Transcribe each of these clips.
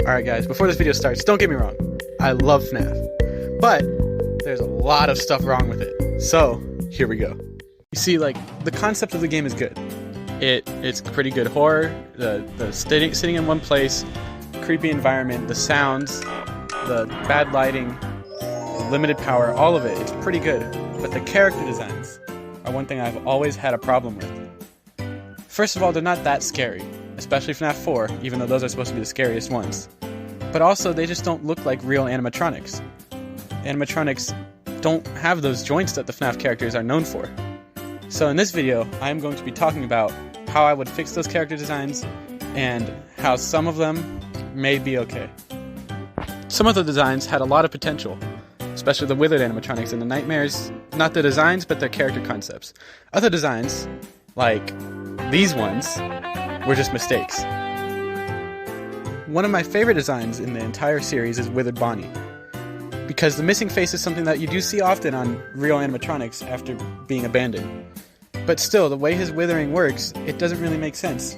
Alright guys, before this video starts, don't get me wrong, I love FNaF, but there's a lot of stuff wrong with it, so here we go. You see, like, the concept of the game is good. It's pretty good horror, the sitting in one place, creepy environment, the sounds, the bad lighting, the limited power, all of it, it's pretty good, but the character designs are one thing I've always had a problem with. First of all, they're not that scary, especially FNaF 4, even though those are supposed to be the scariest ones. But also, they just don't look like real animatronics. Animatronics don't have those joints that the FNaF characters are known for. So in this video, I'm going to be talking about how I would fix those character designs and how some of them may be okay. Some of the designs had a lot of potential, especially the withered animatronics and the nightmares, not the designs, but their character concepts. Other designs, like these ones, were just mistakes. One of my favorite designs in the entire series is Withered Bonnie, because the missing face is something that you do see often on real animatronics after being abandoned. But still, the way his withering works, it doesn't really make sense.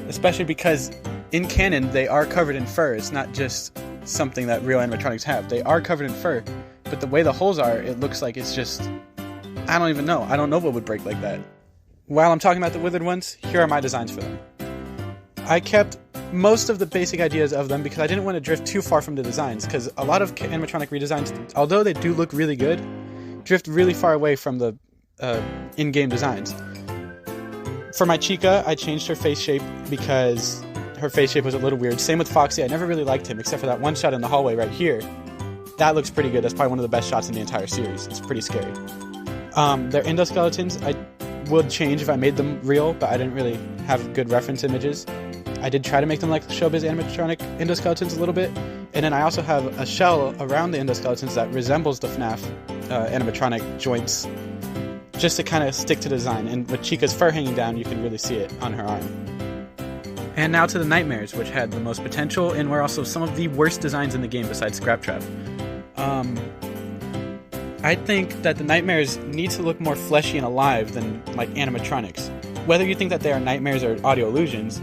Especially because in canon, they are covered in fur. It's not just something that real animatronics have. They are covered in fur, but the way the holes are, it looks like it's just... I don't even know. I don't know what would break like that. While I'm talking about the withered ones, here are my designs for them. I kept most of the basic ideas of them because I didn't want to drift too far from the designs, because a lot of animatronic redesigns, although they do look really good, drift really far away from the in-game designs. For my Chica, I changed her face shape because her face shape was a little weird. Same with Foxy, I never really liked him except for that one shot in the hallway right here. That looks pretty good. That's probably one of the best shots in the entire series. It's pretty scary. Their endoskeletons, I would change if I made them real, but I didn't really have good reference images. I did try to make them like Showbiz animatronic endoskeletons a little bit, and then I also have a shell around the endoskeletons that resembles the FNaF animatronic joints, just to kind of stick to design, and with Chica's fur hanging down, you can really see it on her arm. And now to the nightmares, which had the most potential and were also some of the worst designs in the game besides Scrap Trap. I think that the nightmares need to look more fleshy and alive than like animatronics. Whether you think that they are nightmares or audio illusions,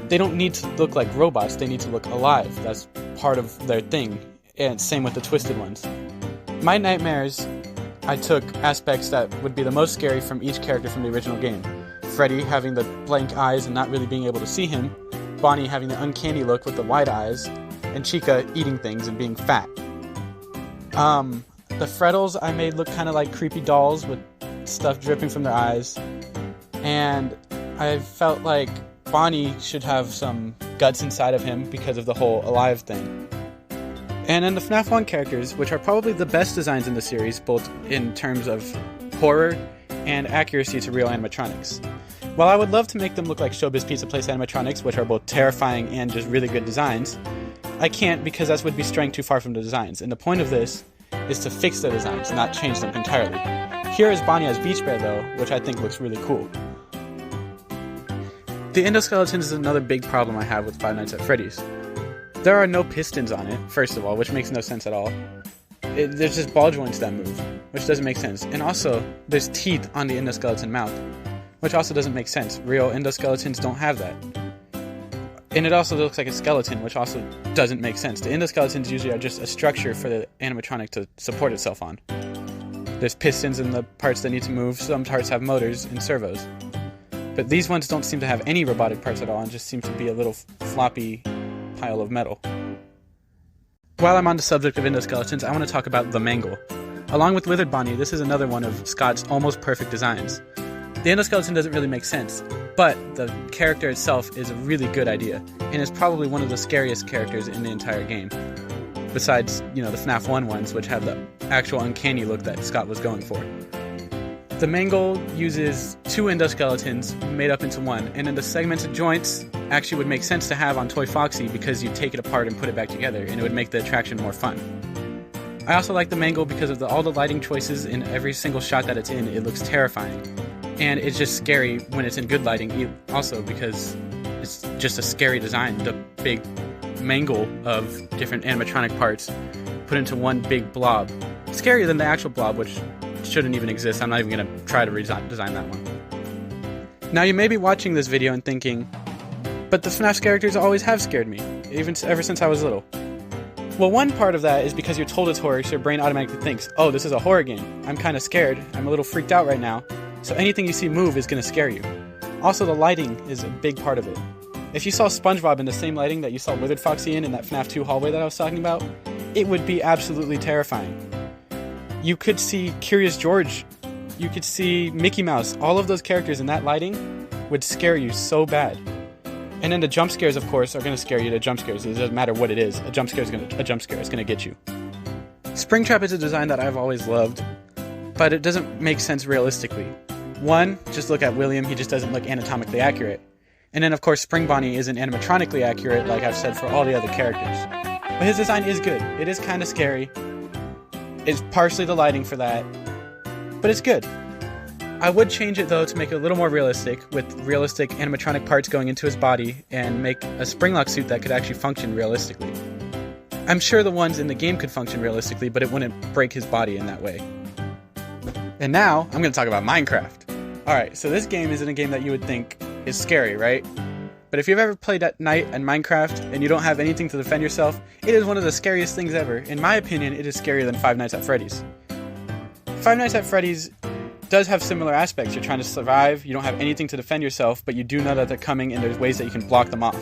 they don't need to look like robots, they need to look alive. That's part of their thing, and same with the twisted ones. My nightmares, I took aspects that would be the most scary from each character from the original game. Freddy having the blank eyes and not really being able to see him, Bonnie having the uncanny look with the wide eyes, and Chica eating things and being fat. The Freddles I made look kind of like creepy dolls with stuff dripping from their eyes, and I felt like Bonnie should have some guts inside of him because of the whole alive thing. And then the FNaF 1 characters, which are probably the best designs in the series, both in terms of horror and accuracy to real animatronics. While I would love to make them look like Showbiz Pizza Place animatronics, which are both terrifying and just really good designs, I can't because that would be straying too far from the designs, and the point of this is to fix the designs, not change them entirely. Here is Bonnie as Beach Bear though, which I think looks really cool. The endoskeletons is another big problem I have with Five Nights at Freddy's. There are no pistons on it, first of all, which makes no sense at all. There's just ball joints that move, which doesn't make sense. And also, there's teeth on the endoskeleton mouth, which also doesn't make sense. Real endoskeletons don't have that. And it also looks like a skeleton, which also doesn't make sense. The endoskeletons usually are just a structure for the animatronic to support itself on. There's pistons in the parts that need to move, some parts have motors and servos. But these ones don't seem to have any robotic parts at all and just seem to be a little floppy pile of metal. While I'm on the subject of endoskeletons, I want to talk about the Mangle. Along with Withered Bonnie, this is another one of Scott's almost perfect designs. The endoskeleton doesn't really make sense, but the character itself is a really good idea, and is probably one of the scariest characters in the entire game. Besides, the FNaF 1 ones, which have the actual uncanny look that Scott was going for. The Mangle uses two endoskeletons made up into one, and then the segmented joints actually would make sense to have on Toy Foxy because you take it apart and put it back together, and it would make the attraction more fun. I also like the Mangle because of all the lighting choices in every single shot that it's in. It looks terrifying, and it's just scary when it's in good lighting also because it's just a scary design. The big mangle of different animatronic parts put into one big blob. Scarier than the actual blob, which shouldn't even exist. I'm not even going to try to design that one. Now you may be watching this video and thinking, but the FNaF characters always have scared me. ever since I was little. Well, one part of that is because you're told it's horror, so your brain automatically thinks, oh, this is a horror game. I'm kind of scared. I'm a little freaked out right now. So anything you see move is going to scare you. Also, the lighting is a big part of it. If you saw SpongeBob in the same lighting that you saw Withered Foxy in that FNAF 2 hallway that I was talking about, it would be absolutely terrifying. You could see Curious George, you could see Mickey Mouse, all of those characters in that lighting would scare you so bad. And then the jump scares, of course, are going to scare you to jump scares. It doesn't matter what it is. A jump scare is going to get you. Springtrap is a design that I've always loved, but it doesn't make sense realistically. One, just look at William. He just doesn't look anatomically accurate. And then, of course, Spring Bonnie isn't animatronically accurate, like I've said for all the other characters. But his design is good. It is kind of scary. It's partially the lighting for that, but it's good. I would change it, though, to make it a little more realistic, with realistic animatronic parts going into his body, and make a Springlock suit that could actually function realistically. I'm sure the ones in the game could function realistically, but it wouldn't break his body in that way. And now, I'm going to talk about Minecraft. Alright, so this game isn't a game that you would think is scary, right? But if you've ever played at night in Minecraft, and you don't have anything to defend yourself, it is one of the scariest things ever. In my opinion, it is scarier than Five Nights at Freddy's. Five Nights at Freddy's does have similar aspects. You're trying to survive, you don't have anything to defend yourself, but you do know that they're coming and there's ways that you can block them off.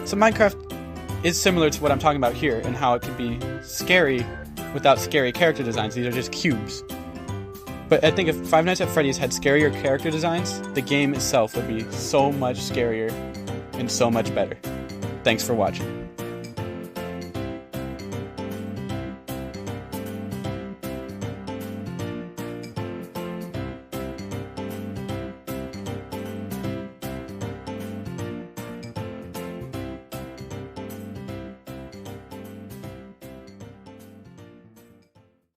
So Minecraft is similar to what I'm talking about here, and how it could be scary without scary character designs. These are just cubes. But I think if Five Nights at Freddy's had scarier character designs, the game itself would be so much scarier and so much better. Thanks for watching.